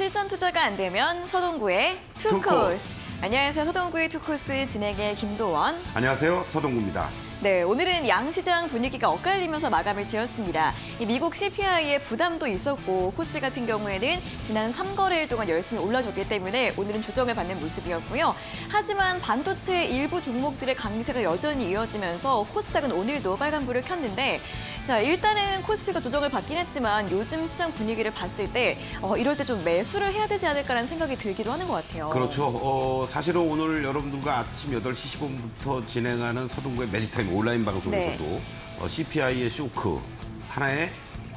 실전 투자가 안 되면 서동구의 투코스. 안녕하세요. 서동구의 투코스 진행의 김도원. 안녕하세요. 서동구입니다. 네, 오늘은 양시장 분위기가 엇갈리면서 마감을 지었습니다. 이 미국 CPI의 부담도 있었고 코스피 같은 경우에는 지난 3거래일 동안 열심히 올라줬기 때문에 오늘은 조정을 받는 모습이었고요. 하지만 반도체 일부 종목들의 강세가 여전히 이어지면서 코스닥은 오늘도 빨간불을 켰는데 자, 일단은 코스피가 조정을 받긴 했지만 요즘 시장 분위기를 봤을 때 이럴 때 좀 매수를 해야 되지 않을까라는 생각이 들기도 하는 것 같아요. 그렇죠. 사실은 오늘 여러분들과 아침 8시 15분부터 진행하는 서동구의 매직타임 온라인 방송에서도 CPI의 쇼크 하나의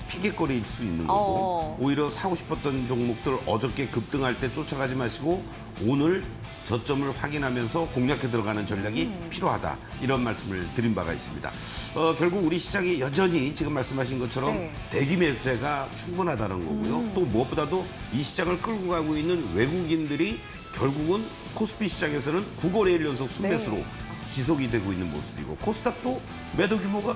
핑계거리일 수 있는 거고 오히려 사고 싶었던 종목들 어저께 급등할 때 쫓아가지 마시고 오늘 저점을 확인하면서 공략해 들어가는 전략이 필요하다. 이런 말씀을 드린 바가 있습니다. 결국 우리 시장이 여전히 지금 말씀하신 것처럼 대기 매수세가 충분하다는 거고요. 또 무엇보다도 이 시장을 끌고 가고 있는 외국인들이 결국은 코스피 시장에서는 9거래일 연속 순매수로 지속이 되고 있는 모습이고 코스닥도 매도 규모가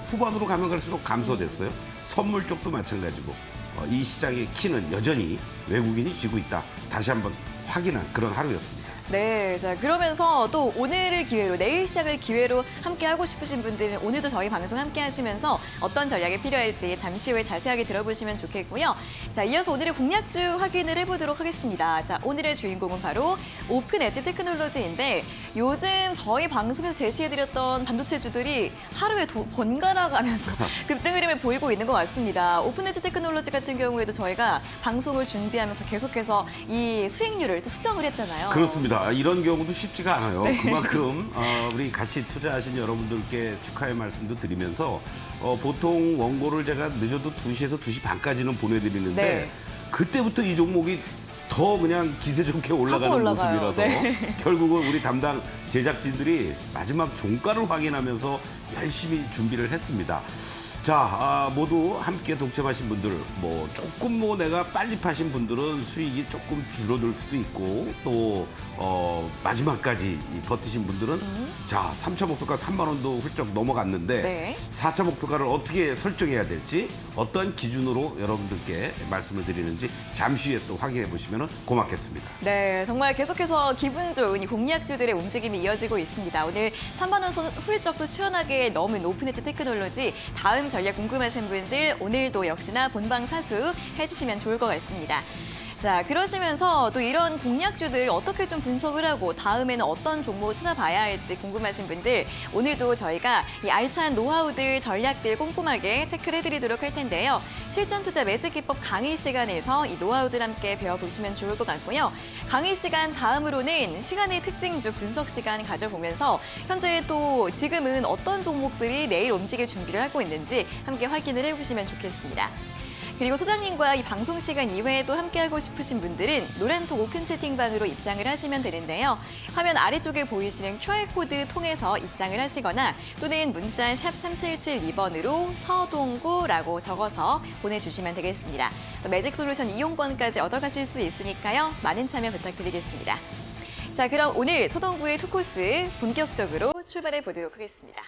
후반으로 가면 갈수록 감소됐어요. 선물 쪽도 마찬가지고 이 시장의 키는 여전히 외국인이 쥐고 있다. 다시 한번 확인한 그런 하루였습니다. 네, 자 그러면서 또 오늘을 기회로 내일 시작을 기회로 함께 하고 싶으신 분들은 오늘도 저희 방송 함께 하시면서 어떤 전략이 필요할지 잠시 후에 자세하게 들어보시면 좋겠고요. 자, 이어서 오늘의 공략주 확인을 해보도록 하겠습니다. 자, 오늘의 주인공은 바로 오픈 엣지 테크놀로지인데 요즘 저희 방송에서 제시해드렸던 반도체주들이 하루에 번갈아 가면서 급등 흐름을 보이고 있는 것 같습니다. 오픈 엣지 테크놀로지 같은 경우에도 저희가 방송을 준비하면서 계속해서 이 수익률을 또 수정을 했잖아요. 그렇습니다. 이런 경우도 쉽지가 않아요. 그만큼 우리 같이 투자하신 여러분들께 축하의 말씀도 드리면서 보통 원고를 제가 늦어도 2시에서 2시 반까지는 보내드리는데 그때부터 이 종목이 더 그냥 기세 좋게 올라가는 모습이라서 결국은 우리 담당 제작진들이 마지막 종가를 확인하면서 열심히 준비를 했습니다. 자, 모두 함께 동참하신 분들, 조금 내가 빨리 파신 분들은 수익이 조금 줄어들 수도 있고, 또, 마지막까지 버티신 분들은, 자, 3차 목표가 3만 원도 훌쩍 넘어갔는데, 4차 목표가를 어떻게 설정해야 될지, 어떤 기준으로 여러분들께 말씀을 드리는지 잠시 후에 또 확인해 보시면 고맙겠습니다. 네, 정말 계속해서 기분 좋은 이 공략주들의 움직임이 이어지고 있습니다. 오늘 3만 원 훌쩍도 시원하게 넘은 오픈 엣지 테크놀로지 다음 전략 궁금하신 분들 오늘도 역시나 본방 사수 해주시면 좋을 것 같습니다. 자, 그러시면서 또 이런 공략주들 어떻게 좀 분석을 하고 다음에는 어떤 종목을 찾아봐야 할지 궁금하신 분들 오늘도 저희가 이 알찬 노하우들, 전략들 꼼꼼하게 체크를 해드리도록 할 텐데요. 실전 투자 매직 기법 강의 시간에서 이 노하우들 함께 배워보시면 좋을 것 같고요. 강의 시간 다음으로는 시간의 특징주 분석 시간 가져보면서 현재 또 지금은 어떤 종목들이 내일 움직일 준비를 하고 있는지 함께 확인을 해보시면 좋겠습니다. 그리고 소장님과 이 방송 시간 이외에도 함께하고 싶으신 분들은 노란톡 오픈 채팅방으로 입장을 하시면 되는데요. 화면 아래쪽에 보이시는 QR코드 통해서 입장을 하시거나 또는 문자 샵 3772번으로 서동구라고 적어서 보내주시면 되겠습니다. 또 매직 솔루션 이용권까지 얻어가실 수 있으니까요. 많은 참여 부탁드리겠습니다. 자, 그럼 오늘 서동구의 투코스 본격적으로 출발해 보도록 하겠습니다.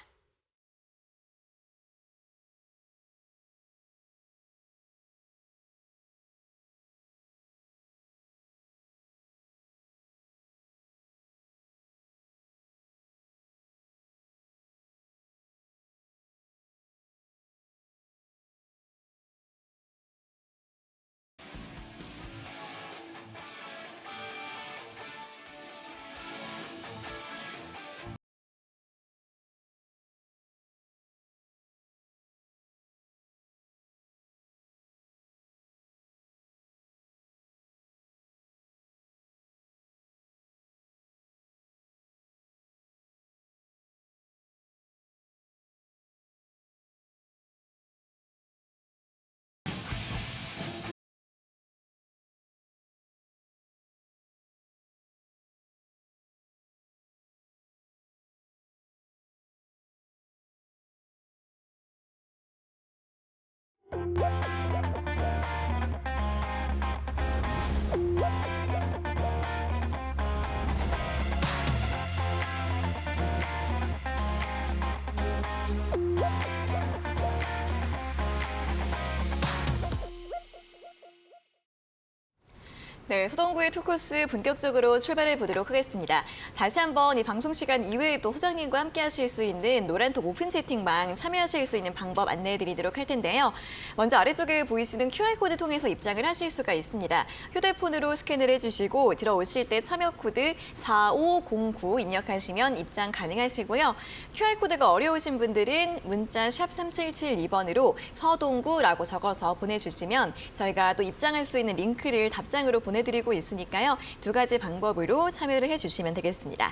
네, 소동구의 투코스 본격적으로 출발해 보도록 하겠습니다. 다시 한번 이 방송 시간 이외에도 소장님과 함께 하실 수 있는 노란톡 오픈 채팅방 참여하실 수 있는 방법 안내해 드리도록 할 텐데요. 먼저 아래쪽에 보이시는 QR코드 통해서 입장을 하실 수가 있습니다. 휴대폰으로 스캔을 해주시고 들어오실 때 참여 코드 4509 입력하시면 입장 가능하시고요. QR코드가 어려우신 분들은 문자 샵 3772번으로 서동구라고 적어서 보내주시면 저희가 또 입장할 수 있는 링크를 답장으로 보내드리고 있으니까요. 두 가지 방법으로 참여를 해주시면 되겠습니다.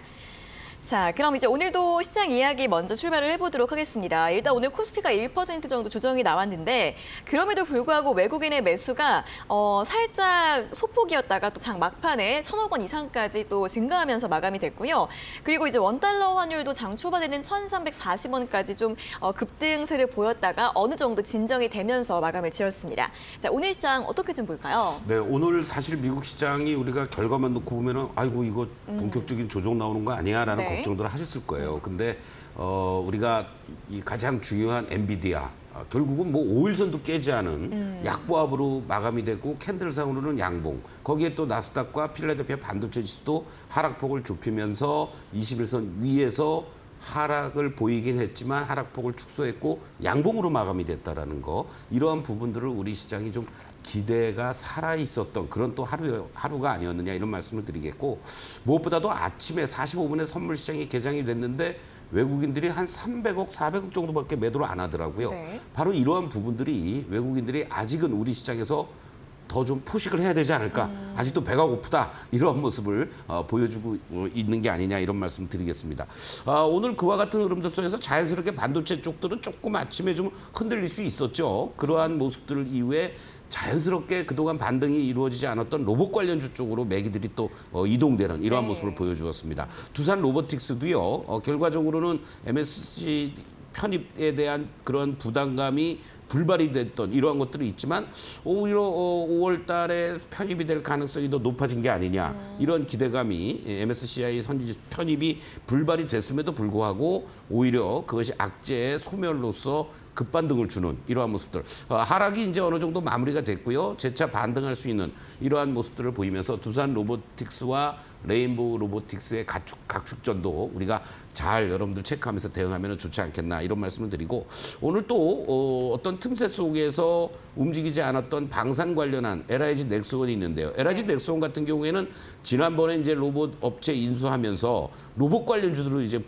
자, 그럼 이제 오늘도 시장 이야기 먼저 출발을 해보도록 하겠습니다. 일단 오늘 코스피가 1% 정도 조정이 나왔는데 그럼에도 불구하고 외국인의 매수가 살짝 소폭이었다가 또 장 막판에 1,000억 원 이상까지 또 증가하면서 마감이 됐고요. 그리고 이제 원달러 환율도 장 초반에는 1,340원까지 좀 급등세를 보였다가 어느 정도 진정이 되면서 마감을 지었습니다. 자, 오늘 시장 어떻게 좀 볼까요? 네, 오늘 사실 미국 시장이 우리가 결과만 놓고 보면은 아이고 이거 본격적인 조정 나오는 거 아니야라는 네. 걱정들을 하셨을 거예요. 근데 우리가 이 가장 중요한 엔비디아 결국은 뭐 5일선도 깨지 않은 약보합으로 마감이 됐고 캔들상으로는 양봉. 거기에 또 나스닥과 필라델피아 반도체 지수도 하락폭을 좁히면서 21선 위에서 하락을 보이긴 했지만 하락폭을 축소했고 양봉으로 마감이 됐다라는 거. 이러한 부분들을 우리 시장이 좀 기대가 살아 있었던 그런 또 하루가 아니었느냐 이런 말씀을 드리겠고 무엇보다도 아침에 45분에 선물 시장이 개장이 됐는데 외국인들이 한 300억, 400억 정도밖에 매도를 안 하더라고요. 네. 바로 이러한 부분들이 외국인들이 아직은 우리 시장에서 더 좀 포식을 해야 되지 않을까. 아직도 배가 고프다. 이러한 모습을 보여주고 있는 게 아니냐 이런 말씀 드리겠습니다. 오늘 그와 같은 흐름들 속에서 자연스럽게 반도체 쪽들은 조금 아침에 좀 흔들릴 수 있었죠. 그러한 모습들 이후에 자연스럽게 그동안 반등이 이루어지지 않았던 로봇 관련주 쪽으로 매기들이 또 이동되는 이러한 네. 모습을 보여주었습니다. 두산 로보틱스도요. 결과적으로는 MSC 편입에 대한 그런 부담감이 불발이 됐던 이러한 것들이 있지만 오히려 5월 달에 편입이 될 가능성이 더 높아진 게 아니냐 이런 기대감이 MSCI 선진지 편입이 불발이 됐음에도 불구하고 오히려 그것이 악재의 소멸로서 급반등을 주는 이러한 모습들. 하락이 이제 어느 정도 마무리가 됐고요. 재차 반등할 수 있는 이러한 모습들을 보이면서 두산 로보틱스와 레인보우 로보틱스의 각축전도 우리가 잘 여러분들 체크하면서 대응하면 좋지 않겠나 이런 말씀을 드리고 오늘 또 어떤 틈새 속에서 움직이지 않았던 방산 관련한 LIG 넥스원이 있는데요. LIG 넥스원 같은 경우에는 지난번에 이제 로봇 업체 인수하면서 로봇 관련주들로 이제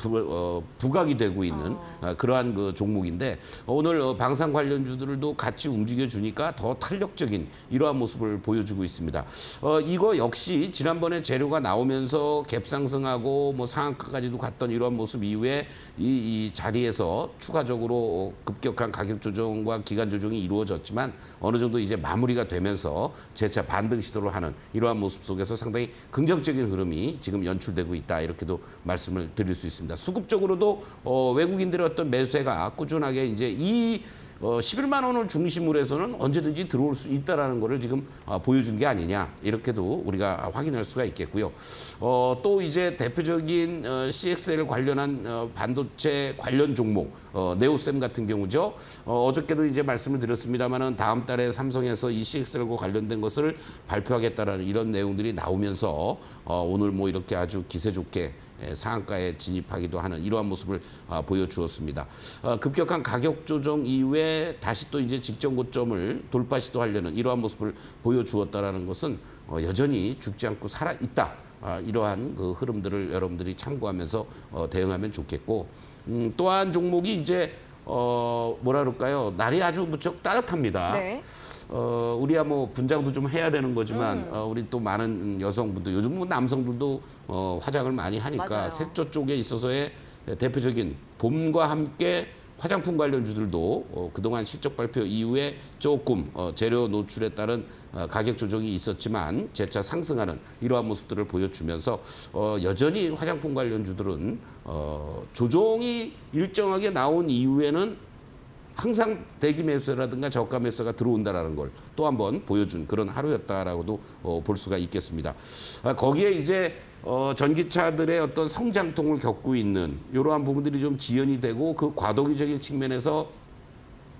부각이 되고 있는 그러한 그 종목인데 오늘 방산 관련주들도 같이 움직여 주니까 더 탄력적인 이러한 모습을 보여주고 있습니다. 이거 역시 지난번에 재료가 나오면서 갭 상승하고 뭐 상한가까지도 갔던 이러한 모습 이후에 이 자리에서 추가적으로 급격한 가격 조정과 기간 조정이 이루어졌지만 어느 정도 이제 마무리가 되면서 재차 반등 시도를 하는 이러한 모습 속에서 상당히 긍정적인 흐름이 지금 연출되고 있다 이렇게도 말씀을 드릴 수 있습니다. 수급적으로도 외국인들의 어떤 매수세가 꾸준하게 이제 이 11만 원을 중심으로 해서는 언제든지 들어올 수 있다라는 거를 지금 보여준 게 아니냐 이렇게도 우리가 확인할 수가 있겠고요. 또 이제 대표적인 CXL 관련한 반도체 관련 종목 네오셈 같은 경우죠. 어저께도 이제 말씀을 드렸습니다만은 다음 달에 삼성에서 이 CXL과 관련된 것을 발표하겠다라는 이런 내용들이 나오면서 오늘 뭐 이렇게 아주 기세 좋게 상한가에 진입하기도 하는 이러한 모습을 보여주었습니다. 급격한 가격 조정 이후에 다시 또 이제 직전 고점을 돌파 시도하려는 이러한 모습을 보여주었다라는 것은 여전히 죽지 않고 살아 있다. 이러한 그 흐름들을 여러분들이 참고하면서 대응하면 좋겠고 또한 종목이 이제 뭐라 그럴까요? 날이 아주 무척 따뜻합니다. 네. 우리야 뭐 분장도 좀 해야 되는 거지만 우리 또 많은 여성분들 요즘 뭐 남성들도 화장을 많이 하니까 맞아요. 색조 쪽에 있어서의 대표적인 봄과 함께 화장품 관련주들도 그동안 실적 발표 이후에 조금 재료 노출에 따른 가격 조정이 있었지만 재차 상승하는 이러한 모습들을 보여주면서 여전히 화장품 관련주들은 조정이 일정하게 나온 이후에는 항상 대기 매수라든가 저가 매수가 들어온다라는 걸 또 한번 보여준 그런 하루였다라고도 볼 수가 있겠습니다. 거기에 이제 전기차들의 어떤 성장통을 겪고 있는 이러한 부분들이 좀 지연이 되고 그 과도기적인 측면에서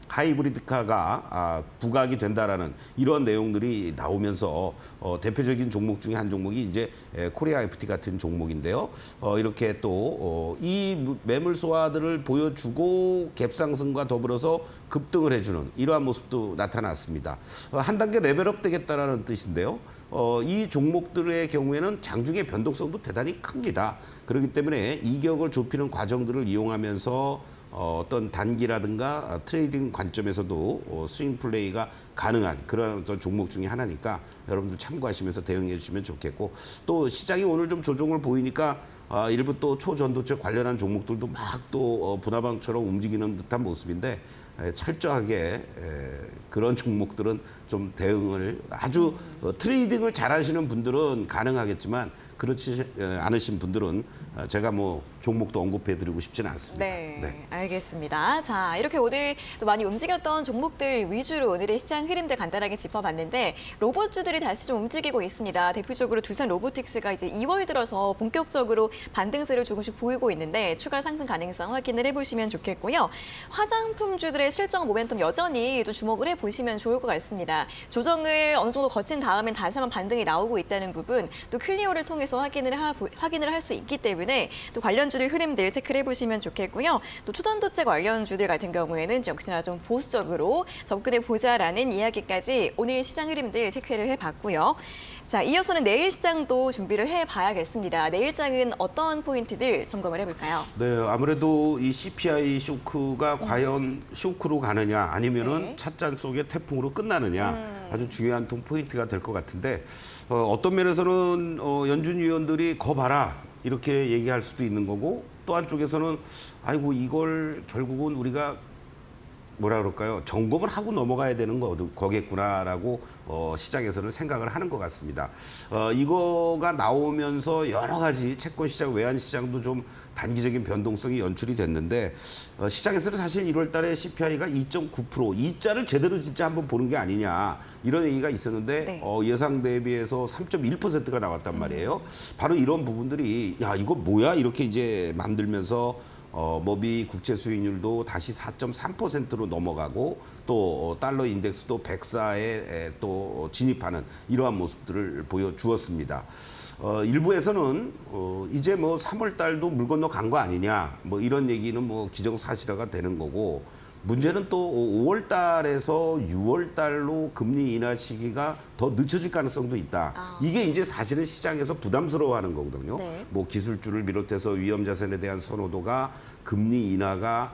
하이브리드카가 부각이 된다라는 이런 내용들이 나오면서 대표적인 종목 중에 한 종목이 이제 코리아 FT 같은 종목인데요. 이렇게 또 이 매물 소화들을 보여주고 갭 상승과 더불어서 급등을 해주는 이러한 모습도 나타났습니다. 한 단계 레벨업 되겠다라는 뜻인데요. 이 종목들의 경우에는 장중의 변동성도 대단히 큽니다. 그렇기 때문에 이격을 좁히는 과정들을 이용하면서 어떤 단기라든가 트레이딩 관점에서도 스윙 플레이가 가능한 그런 어떤 종목 중에 하나니까 여러분들 참고하시면서 대응해 주시면 좋겠고, 또 시장이 오늘 좀 조정을 보이니까 일부 또 초전도체 관련한 종목들도 막 또 분화방처럼 움직이는 듯한 모습인데, 철저하게 그런 종목들은 좀 대응을 아주 트레이딩을 잘하시는 분들은 가능하겠지만 그렇지 않으신 분들은 제가 뭐 종목도 언급해드리고 싶지는 않습니다. 네, 알겠습니다. 자, 이렇게 오늘 또 많이 움직였던 종목들 위주로 오늘의 시장 흐름들 간단하게 짚어봤는데, 로봇주들이 다시 좀 움직이고 있습니다. 대표적으로 두산 로보틱스가 이제 2월 들어서 본격적으로 반등세를 조금씩 보이고 있는데 추가 상승 가능성 확인을 해보시면 좋겠고요. 화장품주들의 실적 모멘텀 여전히 또 주목을 해보시면 좋을 것 같습니다. 조정을 어느 정도 거친 다음엔 다시 한번 반등이 나오고 있다는 부분, 또 클리오를 통해서 확인을 할 수 있기 때문에 또 관련주들 흐름들 체크를 해보시면 좋겠고요. 또 초전도체 관련주들 같은 경우에는 역시나 좀 보수적으로 접근해 보자라는 이야기까지 오늘 시장 흐름들 체크를 해봤고요. 자, 이어서는 내일 시장도 준비를 해봐야겠습니다. 내일장은 어떤 포인트들 점검을 해볼까요? 네, 아무래도 이 CPI 쇼크가 과연 쇼크로 가느냐 아니면은 네. 찻잔 속의 태풍으로 끝나느냐 아주 중요한 포인트가 될 것 같은데, 어떤 면에서는 연준 위원들이 거 봐라 이렇게 얘기할 수도 있는 거고, 또 한쪽에서는 아이고 이걸 결국은 우리가 뭐라 그럴까요? 점검을 하고 넘어가야 되는 거겠구나라고 시장에서는 생각을 하는 것 같습니다. 이거가 나오면서 여러 가지 채권 시장, 외환 시장도 좀 단기적인 변동성이 연출이 됐는데, 시장에서는 사실 1월 달에 CPI가 2.9%, 2자를 제대로 진짜 한번 보는 게 아니냐 이런 얘기가 있었는데 네. 예상 대비해서 3.1%가 나왔단 말이에요. 바로 이런 부분들이 야 이거 뭐야 이렇게 이제 만들면서 미 국채 수익률도 다시 4.3%로 넘어가고, 또 달러 인덱스도 104에 또 진입하는 이러한 모습들을 보여주었습니다. 일부에서는 이제 뭐 3월 달도 물 건너 간 거 아니냐 뭐 이런 얘기는 뭐 기정사실화가 되는 거고, 문제는 또 5월 달에서 6월 달로 금리 인하 시기가 더 늦춰질 가능성도 있다. 이게 이제 사실은 시장에서 부담스러워하는 거거든요. 네. 뭐 기술주를 비롯해서 위험 자산에 대한 선호도가 금리 인하가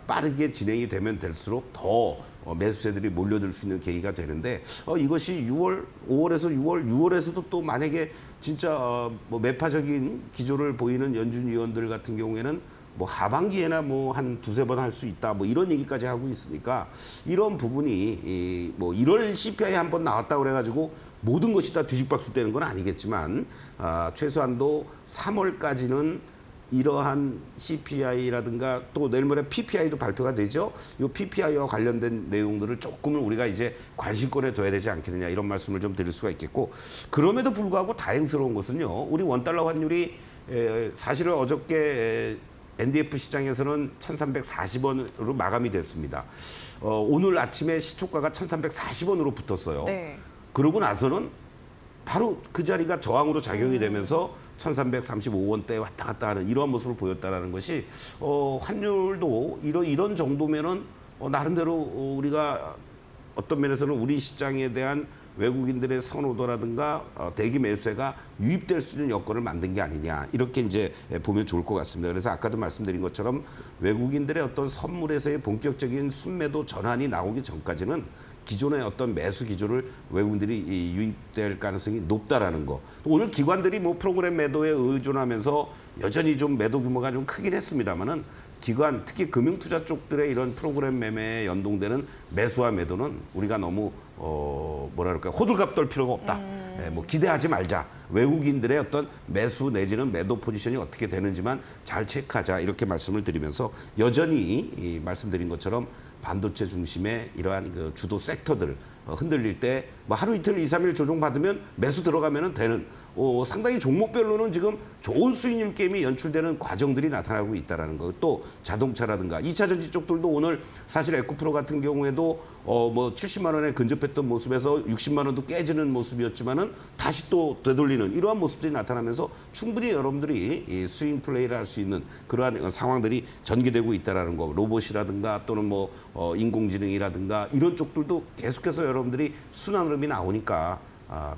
빠르게 진행이 되면 될수록 더 매수세들이 몰려들 수 있는 계기가 되는데, 이것이 5월에서 6월에서도 또 만약에 진짜 뭐 매파적인 기조를 보이는 연준 위원들 같은 경우에는 뭐 하반기에나 뭐 한 두세 번 할 수 있다 뭐 이런 얘기까지 하고 있으니까, 이런 부분이 뭐 1월 CPI 한번 나왔다고 그래가지고 모든 것이 다 뒤집박수 되는 건 아니겠지만, 최소한도 3월까지는 이러한 CPI라든가 또 내일 모레 PPI도 발표가 되죠. 이 PPI와 관련된 내용들을 조금은 우리가 이제 관심권에 둬야 되지 않겠느냐 이런 말씀을 좀 드릴 수가 있겠고, 그럼에도 불구하고 다행스러운 것은요, 우리 원달러 환율이 사실은 어저께 NDF 시장에서는 1,340원으로 마감이 됐습니다. 오늘 아침에 시초가가 1,340원으로 붙었어요. 네. 그러고 나서는 바로 그 자리가 저항으로 작용이 되면서 1,335원대에 왔다 갔다 하는 이러한 모습을 보였다는 것이, 환율도 이런 정도면은 나름대로 우리가 어떤 면에서는 우리 시장에 대한 외국인들의 선호도라든가 대기 매수세가 유입될 수 있는 여건을 만든 게 아니냐 이렇게 이제 보면 좋을 것 같습니다. 그래서 아까도 말씀드린 것처럼 외국인들의 어떤 선물에서의 본격적인 순매도 전환이 나오기 전까지는 기존의 어떤 매수 기조를 외국인들이 유입될 가능성이 높다라는 거. 오늘 기관들이 뭐 프로그램 매도에 의존하면서 여전히 좀 매도 규모가 좀 크긴 했습니다만은, 기관 특히 금융투자 쪽들의 이런 프로그램 매매에 연동되는 매수와 매도는 우리가 너무 뭐라 그럴까요, 호들갑 떨 필요가 없다. 뭐 기대하지 말자. 외국인들의 어떤 매수 내지는 매도 포지션이 어떻게 되는지만 잘 체크하자 이렇게 말씀을 드리면서, 여전히 말씀드린 것처럼 반도체 중심의 이러한 그 주도 섹터들 흔들릴 때 뭐 하루 이틀 2, 3일 조정 받으면 매수 들어가면 되는 상당히 종목별로는 지금 좋은 수익률 게임이 연출되는 과정들이 나타나고 있다는 거. 또 자동차라든가 2차 전지 쪽들도 오늘 사실 에코프로 같은 경우에도 뭐 70만 원에 근접했던 모습에서 60만 원도 깨지는 모습이었지만은 다시 또 되돌리는 이러한 모습들이 나타나면서 충분히 여러분들이 이 스윙 플레이를 할 수 있는 그러한 상황들이 전개되고 있다라는 거. 로봇이라든가 또는 뭐 인공지능이라든가 이런 쪽들도 계속해서 여러분들이 순환 흐름이 나오니까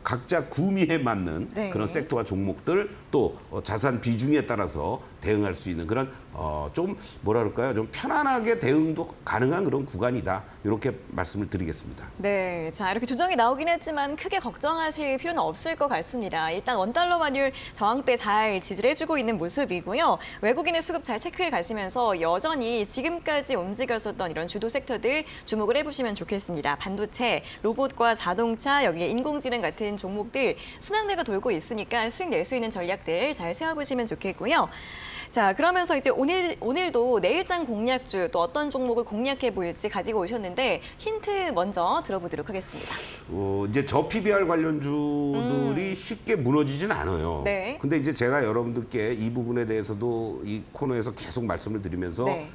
각자 구미에 맞는 네. 그런 섹터와 종목들 또 자산 비중에 따라서 대응할 수 있는 그런 좀 뭐라 그럴까요? 좀 편안하게 대응도 가능한 그런 구간이다. 이렇게 말씀을 드리겠습니다. 네, 자 이렇게 조정이 나오긴 했지만 크게 걱정하실 필요는 없을 것 같습니다. 일단 원달러 환율 저항대 잘 지지를 해주고 있는 모습이고요. 외국인의 수급 잘 체크해 가시면서 여전히 지금까지 움직였었던 이런 주도 섹터들 주목을 해보시면 좋겠습니다. 반도체, 로봇과 자동차, 여기에 인공지능 같은 종목들 순환대가 돌고 있으니까 수익 낼 수 있는 전략들 잘 세워보시면 좋겠고요. 자, 그러면서 이제 오늘도 내일장 공략주 또 어떤 종목을 공략해 볼지 가지고 오셨는데 힌트 먼저 들어보도록 하겠습니다. 이제 저PBR 관련주들이 쉽게 무너지진 않아요. 네. 근데 이제 제가 여러분들께 이 부분에 대해서도 이 코너에서 계속 말씀을 드리면서 네.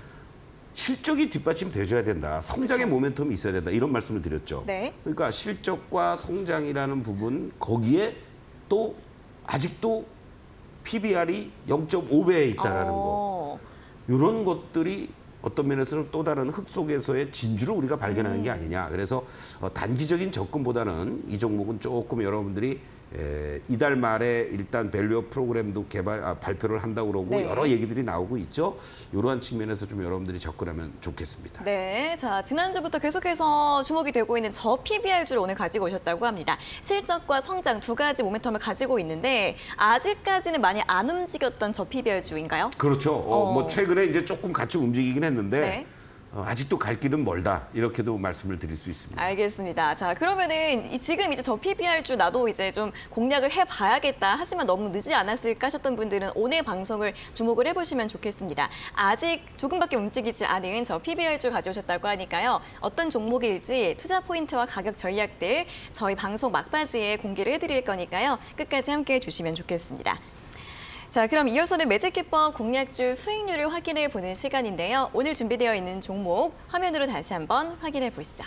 실적이 뒷받침돼줘야 된다. 성장의 모멘텀이 있어야 된다. 이런 말씀을 드렸죠. 네. 그러니까 실적과 성장이라는 부분 거기에 또 아직도 PBR이 0.5배에 있다라는 거. 이런 것들이 어떤 면에서는 또 다른 흙 속에서의 진주를 우리가 발견하는 게 아니냐. 그래서 단기적인 접근보다는 이 종목은 조금 여러분들이 이달 말에 일단 밸류업 프로그램도 발표를 한다고 그러고 네. 여러 얘기들이 나오고 있죠. 이러한 측면에서 좀 여러분들이 접근하면 좋겠습니다. 네, 자 지난주부터 계속해서 주목이 되고 있는 저 PBR주를 오늘 가지고 오셨다고 합니다. 실적과 성장 두 가지 모멘텀을 가지고 있는데 아직까지는 많이 안 움직였던 저 PBR주인가요? 그렇죠. 뭐 최근에 이제 조금 같이 움직이긴 했는데 네. 아직도 갈 길은 멀다. 이렇게도 말씀을 드릴 수 있습니다. 알겠습니다. 자, 그러면은 지금 이제 저 PBR주 나도 이제 좀 공략을 해봐야겠다. 하지만 너무 늦지 않았을까 하셨던 분들은 오늘 방송을 주목을 해보시면 좋겠습니다. 아직 조금밖에 움직이지 않은 저 PBR주 가져오셨다고 하니까요. 어떤 종목일지 투자 포인트와 가격 전략들 저희 방송 막바지에 공개를 해드릴 거니까요. 끝까지 함께해 주시면 좋겠습니다. 자, 그럼 이어서는 매직기법 공략주 수익률을 확인해 보는 시간인데요. 오늘 준비되어 있는 종목 화면으로 다시 한번 확인해 보시죠.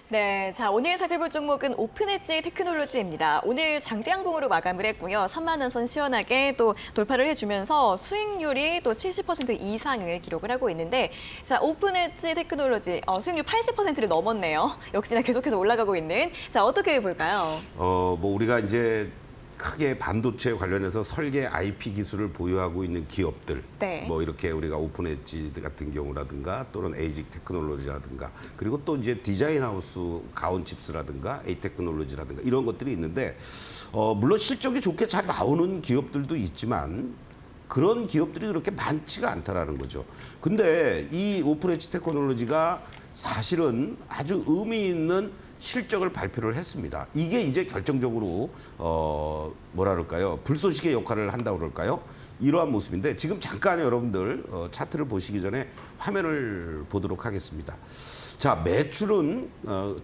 네, 자 오늘 살펴볼 종목은 오픈엣지 테크놀로지입니다. 오늘 장대양봉으로 마감을 했고요. 3만 원 선 시원하게 또 돌파를 해주면서 수익률이 또 70% 이상을 기록을 하고 있는데, 자 오픈엣지 테크놀로지 수익률 80%를 넘었네요. 역시나 계속해서 올라가고 있는. 자 어떻게 볼까요? 뭐 우리가 이제 크게 반도체 관련해서 설계 IP 기술을 보유하고 있는 기업들, 네. 뭐 이렇게 우리가 오픈엣지 같은 경우라든가 또는 에이직 테크놀로지라든가 그리고 또 이제 디자인 하우스 가온칩스라든가 에이 테크놀로지라든가 이런 것들이 있는데 물론 실적이 좋게 잘 나오는 기업들도 있지만 그런 기업들이 그렇게 많지가 않다라는 거죠. 근데 이 오픈엣지 테크놀로지가 사실은 아주 의미 있는 실적을 발표를 했습니다. 이게 이제 결정적으로 뭐라 그럴까요? 불쏘시개 역할을 한다고 그럴까요? 이러한 모습인데 지금 잠깐 여러분들 차트를 보시기 전에 화면을 보도록 하겠습니다. 자, 매출은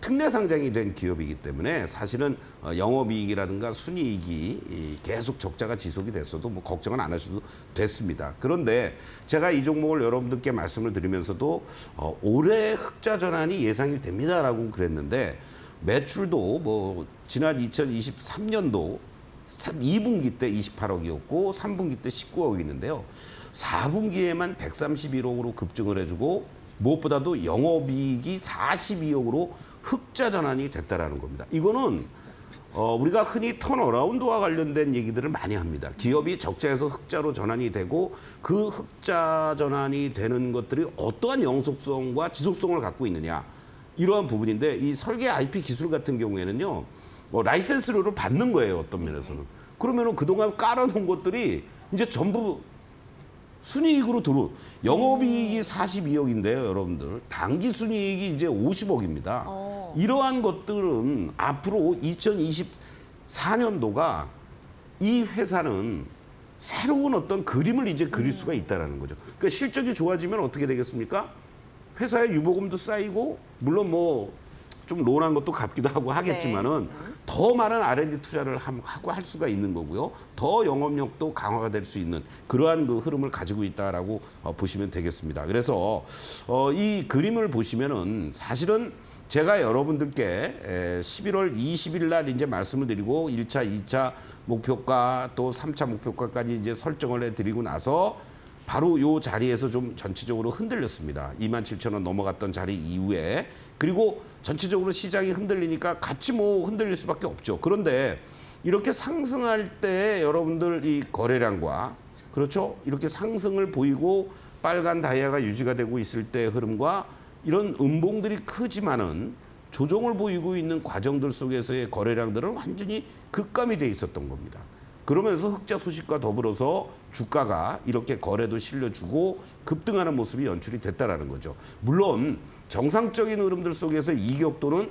특례 상장이 된 기업이기 때문에 사실은 영업이익이라든가 순이익이 계속 적자가 지속이 됐어도 뭐 걱정은 안 하셔도 됐습니다. 그런데 제가 이 종목을 여러분들께 말씀을 드리면서도 올해 흑자 전환이 예상이 됩니다라고 그랬는데 매출도 뭐 지난 2023년도 2분기 때 28억이었고 3분기 때 19억이었는데요. 4분기에만 131억으로 급증을 해주고 무엇보다도 영업이익이 42억으로 흑자 전환이 됐다라는 겁니다. 이거는 우리가 흔히 턴어라운드와 관련된 얘기들을 많이 합니다. 기업이 적자에서 흑자로 전환이 되고 그 흑자 전환이 되는 것들이 어떠한 영속성과 지속성을 갖고 있느냐. 이러한 부분인데 이 설계 IP 기술 같은 경우에는요. 라이센스료를 받는 거예요. 어떤 면에서는. 그러면은 그동안 깔아놓은 것들이 이제 전부 순이익으로 영업이익이 42억인데요, 여러분들. 당기 순이익이 이제 50억입니다. 이러한 것들은 앞으로 2024년도가 이 회사는 새로운 어떤 그림을 이제 그릴 수가 있다는 거죠. 그러니까 실적이 좋아지면 어떻게 되겠습니까? 회사의 유보금도 쌓이고 물론 뭐 좀 론한 것도 갚기도 하고 하겠지만은 더 많은 R&D 투자를 하고 할 수가 있는 거고요. 더 영업력도 강화가 될 수 있는 그러한 그 흐름을 가지고 있다라고 보시면 되겠습니다. 그래서 이 그림을 보시면은 사실은 제가 여러분들께 11월 20일 날 이제 말씀을 드리고 1차, 2차 목표가 또 3차 목표가까지 이제 설정을 해드리고 나서 바로 요 자리에서 좀 전체적으로 흔들렸습니다. 27,000원 넘어갔던 자리 이후에. 그리고 전체적으로 시장이 흔들리니까 같이 뭐 흔들릴 수밖에 없죠. 그런데 이렇게 상승할 때 여러분들 이 거래량과 그렇죠? 이렇게 상승을 보이고 빨간 다이아가 유지가 되고 있을 때 흐름과 이런 음봉들이 크지만은 조정을 보이고 있는 과정들 속에서의 거래량들은 완전히 급감이 돼 있었던 겁니다. 그러면서 흑자 소식과 더불어서 주가가 이렇게 거래도 실려주고 급등하는 모습이 연출이 됐다라는 거죠. 물론 정상적인 흐름들 속에서 이격도는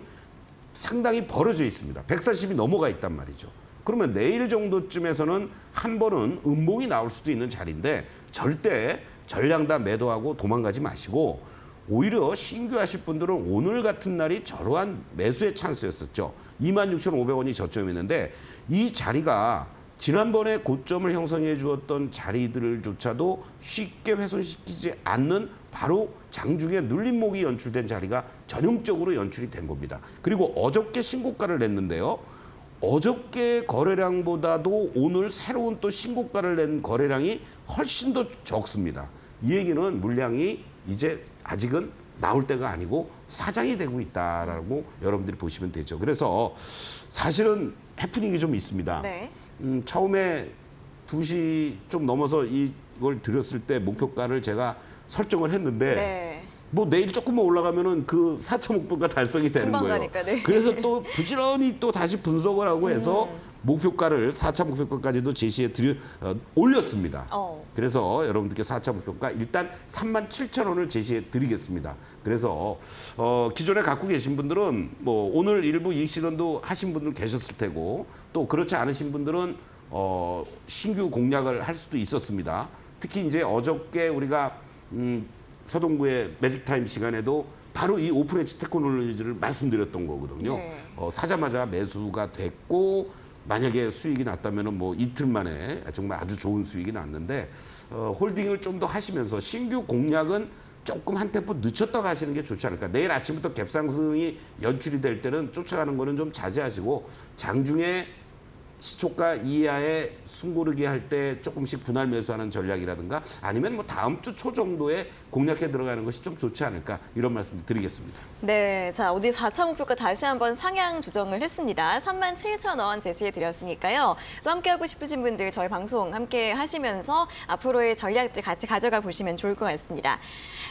상당히 벌어져 있습니다. 140이 넘어가 있단 말이죠. 그러면 내일 정도쯤에서는 한 번은 음봉이 나올 수도 있는 자리인데 절대 전량 다 매도하고 도망가지 마시고 오히려 신규 하실 분들은 오늘 같은 날이 저러한 매수의 찬스였었죠. 26,500원이 저점이었는데 이 자리가 지난번에 고점을 형성해 주었던 자리들조차도 쉽게 훼손시키지 않는 바로 장중에 눌림목이 연출된 자리가 전형적으로 연출이 된 겁니다. 그리고 어저께 신고가를 냈는데요. 어저께 거래량보다도 오늘 새로운 또 신고가를 낸 거래량이 훨씬 더 적습니다. 이 얘기는 물량이 이제 아직은 나올 때가 아니고 사장이 되고 있다라고 여러분들이 보시면 되죠. 그래서 사실은 해프닝이 좀 있습니다. 네. 처음에 2시 좀 넘어서 이걸 드렸을 때 목표가를 제가 설정을 했는데 네. 뭐 내일 조금만 올라가면은 그 4차 목표가 달성이 되는 금방 거예요. 가니까, 네. 그래서 또 부지런히 또 다시 분석을 하고 해서 목표가를 4차 목표가까지도 제시해 올렸습니다. 그래서 여러분들께 4차 목표가 일단 37,000원을 제시해 드리겠습니다. 그래서 기존에 갖고 계신 분들은 뭐 오늘 일부 이익실현도 하신 분들 계셨을 테고 또 그렇지 않으신 분들은 신규 공략을 할 수도 있었습니다. 특히 이제 어저께 우리가 서동구의 매직타임 시간에도 바로 이 오픈 엣지 테크놀로지를 말씀드렸던 거거든요. 네. 사자마자 매수가 됐고 만약에 수익이 났다면 뭐 이틀 만에 정말 아주 좋은 수익이 났는데 홀딩을 좀 더 하시면서 신규 공략은 조금 한 템포 늦췄다가 하시는 게 좋지 않을까. 내일 아침부터 갭상승이 연출이 될 때는 쫓아가는 거는 좀 자제하시고 장중에 시초가 이하의 숨고르기 할 때 조금씩 분할 매수하는 전략이라든가 아니면 뭐 다음 주 초 정도에 공략해 들어가는 것이 좀 좋지 않을까 이런 말씀 드리겠습니다. 네, 자 오늘 4차 목표가 다시 한번 상향 조정을 했습니다. 37,000원 제시해 드렸으니까요. 또 함께하고 싶으신 분들 저희 방송 함께 하시면서 앞으로의 전략들 같이 가져가 보시면 좋을 것 같습니다.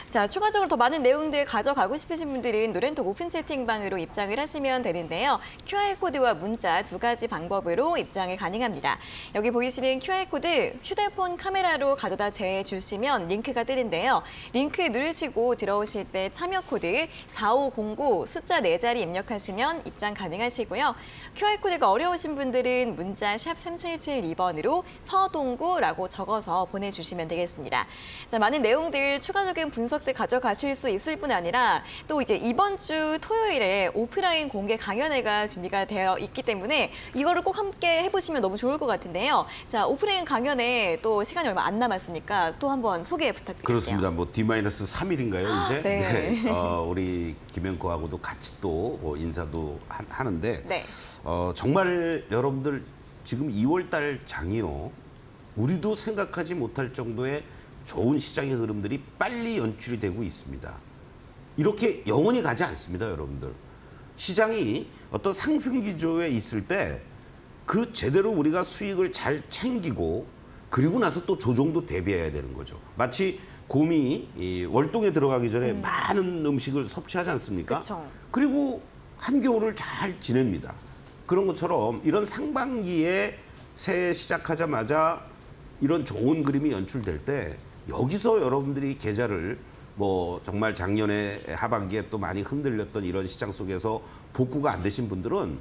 자, 추가적으로 더 많은 내용들 가져가고 싶으신 분들은 노렌톡 오픈 채팅방으로 입장을 하시면 되는데요. QR코드와 문자 두 가지 방법으로 입장이 가능합니다. 여기 보이시는 QR코드 휴대폰 카메라로 가져다 재주시면 링크가 뜨는데요. 링크 누르시고 들어오실 때 참여 코드 4509 숫자 4자리 입력하시면 입장 가능하시고요. QR코드가 어려우신 분들은 문자 샵 3772번으로 서동구라고 적어서 보내주시면 되겠습니다. 자, 많은 내용들 추가적인 분석들 가져가실 수 있을 뿐 아니라 또 이제 이번 주 토요일에 오프라인 공개 강연회가 준비가 되어 있기 때문에 이거를 꼭 함께 해보시면 너무 좋을 것 같은데요. 자, 오프라인 강연회 또 시간이 얼마 안 남았으니까 또 한번 소개 부탁드릴게요. 그렇습니다. 뭐 D-3일인가요 이제? 네. 우리 김영코하고도 같이 또 인사도 하는데 네. 정말 여러분들 지금 2월달 장이요. 우리도 생각하지 못할 정도의 좋은 시장의 흐름들이 빨리 연출이 되고 있습니다. 이렇게 영원히 가지 않습니다, 여러분들. 시장이 어떤 상승 기조에 있을 때 그 제대로 우리가 수익을 잘 챙기고 그리고 나서 또 조정도 대비해야 되는 거죠. 마치 곰이 이 월동에 들어가기 전에 많은 음식을 섭취하지 않습니까? 그쵸. 그리고 한겨울을 잘 지냅니다. 그런 것처럼 이런 상반기에 새해 시작하자마자 이런 좋은 그림이 연출될 때 여기서 여러분들이 계좌를 뭐 정말 작년에 하반기에 또 많이 흔들렸던 이런 시장 속에서 복구가 안 되신 분들은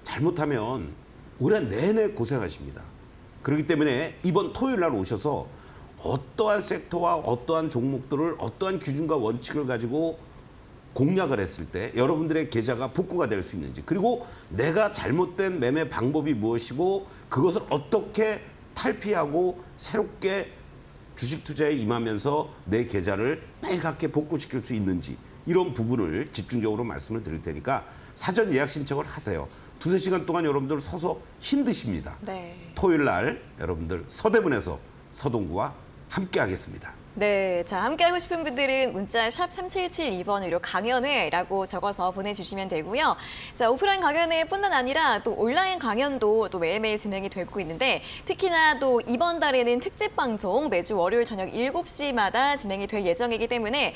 잘못하면 올해 내내 고생하십니다. 그렇기 때문에 이번 토요일 날 오셔서 어떠한 섹터와 어떠한 종목들을 어떠한 기준과 원칙을 가지고 공략을 했을 때 여러분들의 계좌가 복구가 될 수 있는지, 그리고 내가 잘못된 매매 방법이 무엇이고 그것을 어떻게 탈피하고 새롭게 주식 투자에 임하면서 내 계좌를 빨갛게 복구시킬 수 있는지, 이런 부분을 집중적으로 말씀을 드릴 테니까 사전 예약 신청을 하세요. 2~3시간 동안 여러분들 서서 힘드십니다. 네. 토요일 날 여러분들 서대문에서 서동구와 함께 하겠습니다. 네, 자, 함께하고 싶은 분들은 문자 샵 3772번으로 강연회라고 적어서 보내주시면 되고요. 자, 오프라인 강연회뿐만 아니라 또 온라인 강연도 또 매일매일 진행이 되고 있는데, 특히나 또 이번 달에는 특집 방송 매주 월요일 저녁 7시마다 진행이 될 예정이기 때문에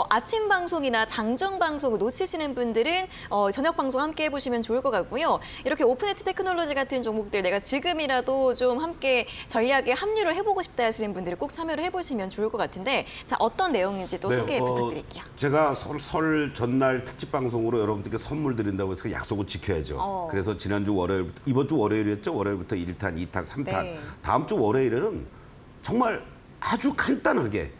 아침 방송이나 장중 방송 놓치시는 분들은 저녁 방송 함께 해보시면 좋을 것 같고요. 이렇게 오픈엣지 테크놀로지 같은 종목들 내가 지금이라도 좀 함께 전략에 합류를 해보고 싶다 하시는 분들이 꼭 참여를 해보시면 좋을 것 같은데, 자, 어떤 내용인지 또 소개 부탁드릴게요. 제가 설 전날 특집 방송으로 여러분들께 선물 드린다고 해서 약속을 지켜야죠. 그래서 지난주 월요일부터, 이번 주 월요일이었죠. 월요일부터 1탄, 2탄, 3탄. 네. 다음 주 월요일에는 정말 아주 간단하게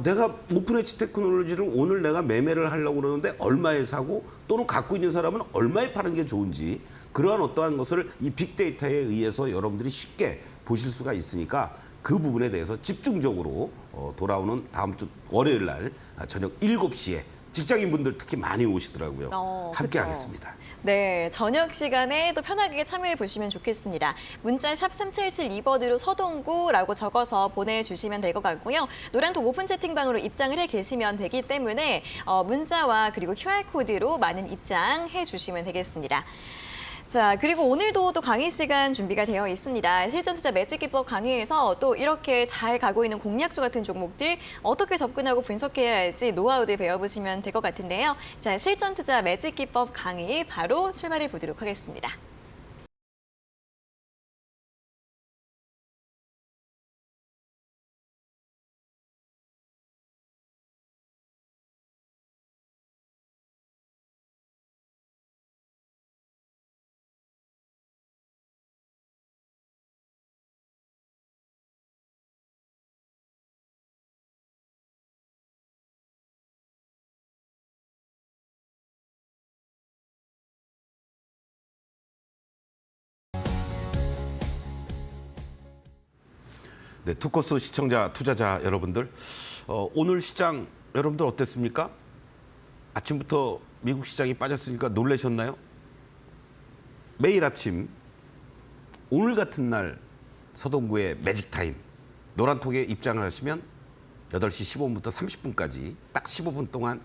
내가 오픈엣지 테크놀로지를 오늘 내가 매매를 하려고 그러는데 얼마에 사고 또는 갖고 있는 사람은 얼마에 파는 게 좋은지, 그러한 어떠한 것을 이 빅데이터에 의해서 여러분들이 쉽게 보실 수가 있으니까 그 부분에 대해서 집중적으로 돌아오는 다음 주 월요일 날 저녁 7시에 직장인분들 특히 많이 오시더라고요. 함께 그쵸. 하겠습니다. 네, 저녁 시간에 또 편하게 참여해 보시면 좋겠습니다. 문자 샵 3772번으로 서동구라고 적어서 보내주시면 될 것 같고요. 노란톡 오픈 채팅방으로 입장을 해 계시면 되기 때문에 문자와 그리고 QR코드로 많은 입장해 주시면 되겠습니다. 자, 그리고 오늘도 또 강의 시간 준비가 되어 있습니다. 실전투자 매직기법 강의에서 또 이렇게 잘 가고 있는 공략주 같은 종목들 어떻게 접근하고 분석해야 할지 노하우들 배워보시면 될 것 같은데요. 자, 실전투자 매직기법 강의 바로 출발해 보도록 하겠습니다. 네, 투코스 시청자, 투자자 여러분들, 오늘 시장 여러분들 어땠습니까? 아침부터 미국 시장이 빠졌으니까 놀라셨나요? 매일 아침 오늘 같은 날 서동구의 매직타임 노란톡에 입장을 하시면 8시 15분부터 30분까지 딱 15분 동안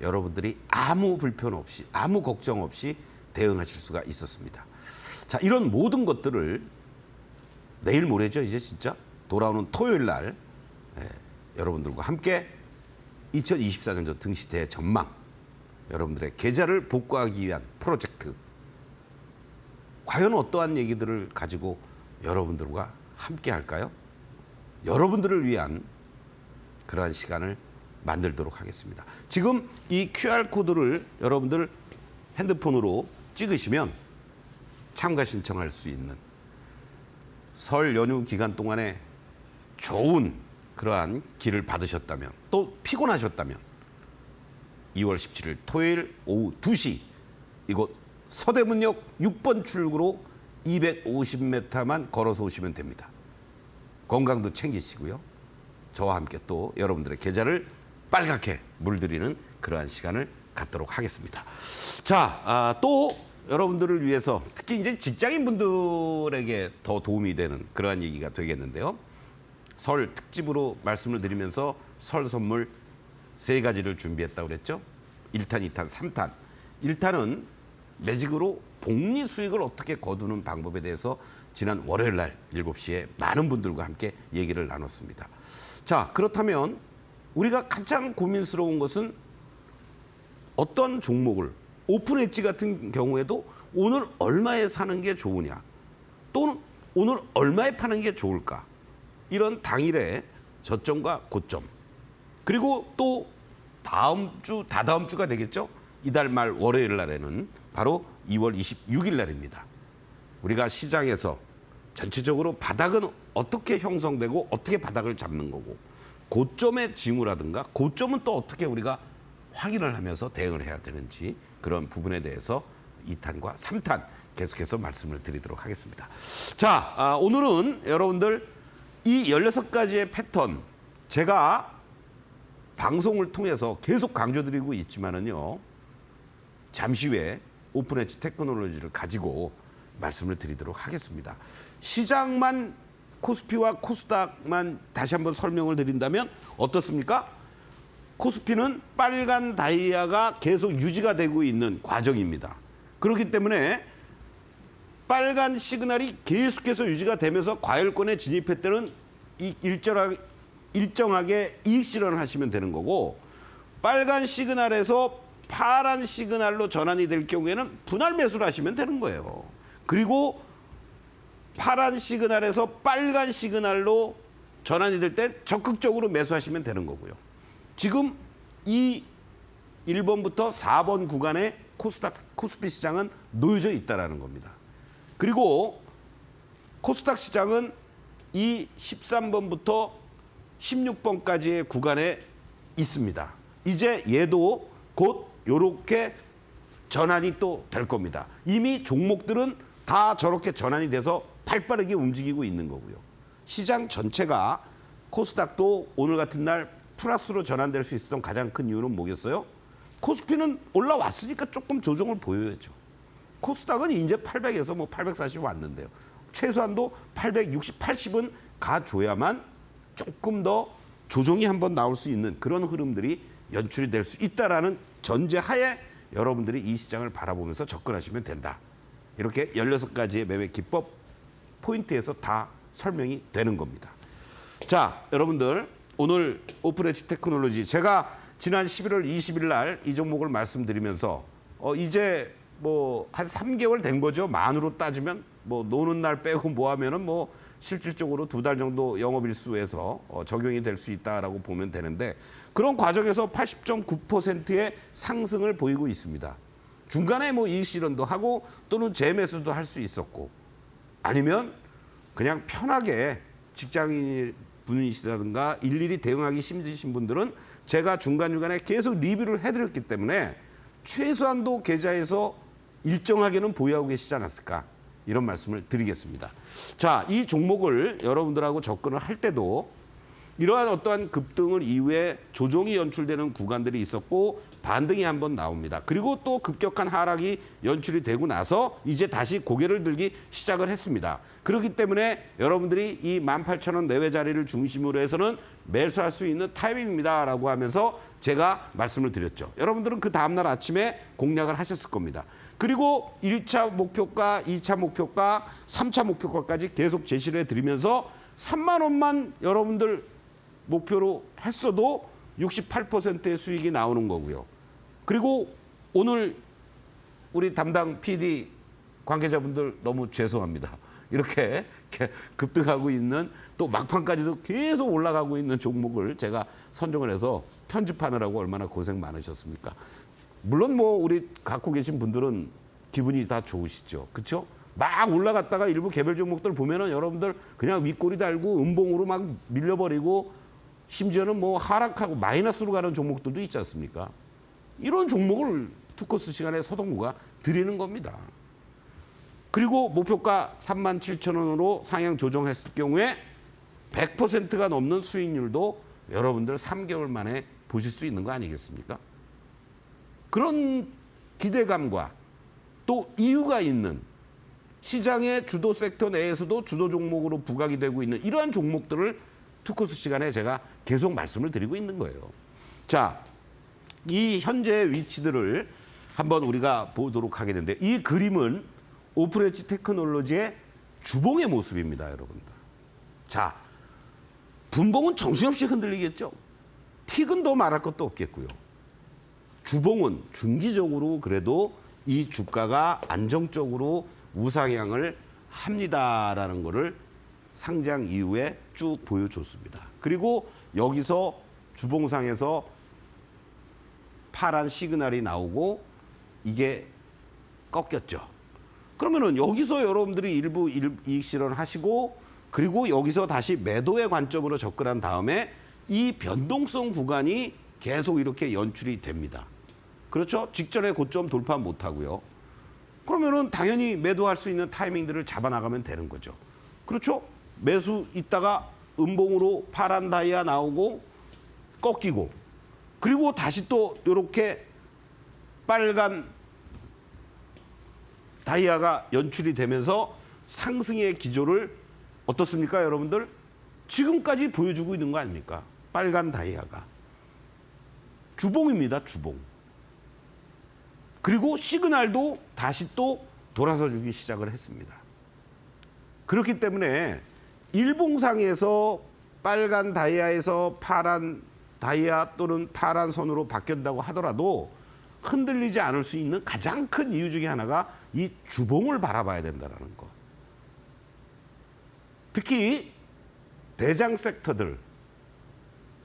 여러분들이 아무 불편 없이, 아무 걱정 없이 대응하실 수가 있었습니다. 자, 이런 모든 것들을 내일 모레죠, 이제 진짜 돌아오는 토요일 날 여러분들과 함께 2024년도 증시 대전망, 여러분들의 계좌를 복구하기 위한 프로젝트, 과연 어떠한 얘기들을 가지고 여러분들과 함께 할까요? 여러분들을 위한 그러한 시간을 만들도록 하겠습니다. 지금 이 QR코드를 여러분들 핸드폰으로 찍으시면 참가 신청할 수 있는, 설 연휴 기간 동안에 좋은 그러한 기를 받으셨다면, 또 피곤하셨다면 2월 17일 토요일 오후 2시 이곳 서대문역 6번 출구로 250m만 걸어서 오시면 됩니다. 건강도 챙기시고요. 저와 함께 또 여러분들의 계좌를 빨갛게 물들이는 그러한 시간을 갖도록 하겠습니다. 자, 또 여러분들을 위해서 특히 이제 직장인분들에게 더 도움이 되는 그러한 얘기가 되겠는데요. 설 특집으로 말씀을 드리면서 설 선물 3가지를 준비했다고 그랬죠. 1탄, 2탄, 3탄. 1탄은 매직으로 복리 수익을 어떻게 거두는 방법에 대해서 지난 월요일 날 7시에 많은 분들과 함께 얘기를 나눴습니다. 자, 그렇다면 우리가 가장 고민스러운 것은 어떤 종목을 오픈 엣지 같은 경우에도 오늘 얼마에 사는 게 좋으냐 또는 오늘 얼마에 파는 게 좋을까 이런 당일의 저점과 고점 그리고 또 다음 주 다다음 주가 되겠죠. 이달 말 월요일 날에는 바로 2월 26일 날입니다. 우리가 시장에서 전체적으로 바닥은 어떻게 형성되고 어떻게 바닥을 잡는 거고 고점의 징후라든가 고점은 또 어떻게 우리가 확인을 하면서 대응을 해야 되는지 그런 부분에 대해서 2탄과 3탄 계속해서 말씀을 드리도록 하겠습니다. 자, 오늘은 여러분들 이 16가지의 패턴 제가 방송을 통해서 계속 강조드리고 있지만은요. 잠시 후에 오픈 엣지 테크놀로지를 가지고 말씀을 드리도록 하겠습니다. 시장만 코스피와 코스닥만 다시 한번 설명을 드린다면 어떻습니까? 코스피는 빨간 다이아가 계속 유지가 되고 있는 과정입니다. 그렇기 때문에 빨간 시그널이 계속해서 유지가 되면서 과열권에 진입할 때는 일정하게 이익 실현을 하시면 되는 거고 빨간 시그널에서 파란 시그널로 전환이 될 경우에는 분할 매수를 하시면 되는 거예요. 그리고 파란 시그널에서 빨간 시그널로 전환이 될 때 적극적으로 매수하시면 되는 거고요. 지금 이 1번부터 4번 구간에 코스피 시장은 놓여져 있다는 겁니다. 그리고 코스닥 시장은 이 13번부터 16번까지의 구간에 있습니다. 이제 얘도 곧 이렇게 전환이 또 될 겁니다. 이미 종목들은 다 저렇게 전환이 돼서 발빠르게 움직이고 있는 거고요. 시장 전체가 코스닥도 오늘 같은 날 플러스로 전환될 수 있었던 가장 큰 이유는 뭐겠어요? 코스피는 올라왔으니까 조금 조정을 보여야죠. 코스닥은 이제 800에서 뭐 840 왔는데요. 최소한도 860, 80은 가줘야만 조금 더 조정이 한번 나올 수 있는 그런 흐름들이 연출이 될 수 있다라는 전제하에 여러분들이 이 시장을 바라보면서 접근하시면 된다. 이렇게 16가지의 매매 기법 포인트에서 다 설명이 되는 겁니다. 자, 여러분들 오늘 오픈 엣지 테크놀로지 제가 지난 11월 20일 날 이 종목을 말씀드리면서 이제 뭐 한 3개월 된 거죠. 만으로 따지면 뭐 노는 날 빼고 뭐 하면은 뭐 실질적으로 2달 정도 영업일수에서 적용이 될 수 있다라고 보면 되는데 그런 과정에서 80.9%의 상승을 보이고 있습니다. 중간에 뭐 이익 실현도 하고 또는 재매수도 할 수 있었고 아니면 그냥 편하게 직장인 분이시라든가 일일이 대응하기 힘드신 분들은 제가 중간중간에 계속 리뷰를 해드렸기 때문에 최소한도 계좌에서 일정하게는 보유하고 계시지 않았을까 이런 말씀을 드리겠습니다. 자, 이 종목을 여러분들하고 접근을 할 때도 이러한 어떠한 급등을 이후에 조정이 연출되는 구간들이 있었고 반등이 한번 나옵니다. 그리고 또 급격한 하락이 연출이 되고 나서 이제 다시 고개를 들기 시작을 했습니다. 그렇기 때문에 여러분들이 이 18,000원 내외 자리를 중심으로 해서는 매수할 수 있는 타이밍입니다라고 하면서 제가 말씀을 드렸죠. 여러분들은 그 다음날 아침에 공략을 하셨을 겁니다. 그리고 1차 목표가, 2차 목표가, 3차 목표가까지 계속 제시를 해드리면서 3만 원만 여러분들 목표로 했어도 68%의 수익이 나오는 거고요. 그리고 오늘 우리 담당 PD 관계자분들 너무 죄송합니다. 이렇게 급등하고 있는 또 막판까지도 계속 올라가고 있는 종목을 제가 선정을 해서 편집하느라고 얼마나 고생 많으셨습니까? 물론 뭐 우리 갖고 계신 분들은 기분이 다 좋으시죠. 그렇죠? 막 올라갔다가 일부 개별 종목들 보면은 여러분들 그냥 윗꼬리 달고 음봉으로 막 밀려버리고 심지어는 뭐 하락하고 마이너스로 가는 종목들도 있지 않습니까? 이런 종목을 투코스 시간에 서동구가 드리는 겁니다. 그리고 목표가 37,000원으로 상향 조정했을 경우에 100%가 넘는 수익률도 여러분들 3개월 만에 보실 수 있는 거 아니겠습니까? 그런 기대감과 또 이유가 있는 시장의 주도 섹터 내에서도 주도 종목으로 부각이 되고 있는 이러한 종목들을 투코스 시간에 제가 계속 말씀을 드리고 있는 거예요. 자, 이 현재의 위치들을 한번 우리가 보도록 하겠는데 이 그림은 오픈 엣지 테크놀로지의 주봉의 모습입니다, 여러분들. 자, 분봉은 정신없이 흔들리겠죠. 틱은 더 말할 것도 없겠고요. 주봉은 중기적으로 그래도 이 주가가 안정적으로 우상향을 합니다라는 거를 상장 이후에 쭉 보여줬습니다. 그리고 여기서 주봉상에서 파란 시그널이 나오고 이게 꺾였죠. 그러면은 여기서 여러분들이 일부 이익 실현하시고 그리고 여기서 다시 매도의 관점으로 접근한 다음에 이 변동성 구간이 계속 이렇게 연출이 됩니다. 그렇죠? 직전에 고점 돌파 못 하고요. 그러면은 당연히 매도할 수 있는 타이밍들을 잡아 나가면 되는 거죠. 그렇죠? 매수 있다가 음봉으로 파란 다이아 나오고 꺾이고 그리고 다시 또 이렇게 빨간 다이아가 연출이 되면서 상승의 기조를 어떻습니까, 여러분들? 지금까지 보여주고 있는 거 아닙니까? 빨간 다이아가. 주봉입니다, 주봉. 그리고 시그널도 다시 또 돌아서 주기 시작을 했습니다. 그렇기 때문에 일봉상에서 빨간 다이아에서 파란 다이아 또는 파란 선으로 바뀐다고 하더라도 흔들리지 않을 수 있는 가장 큰 이유 중에 하나가 이 주봉을 바라봐야 된다는 거. 특히 대장 섹터들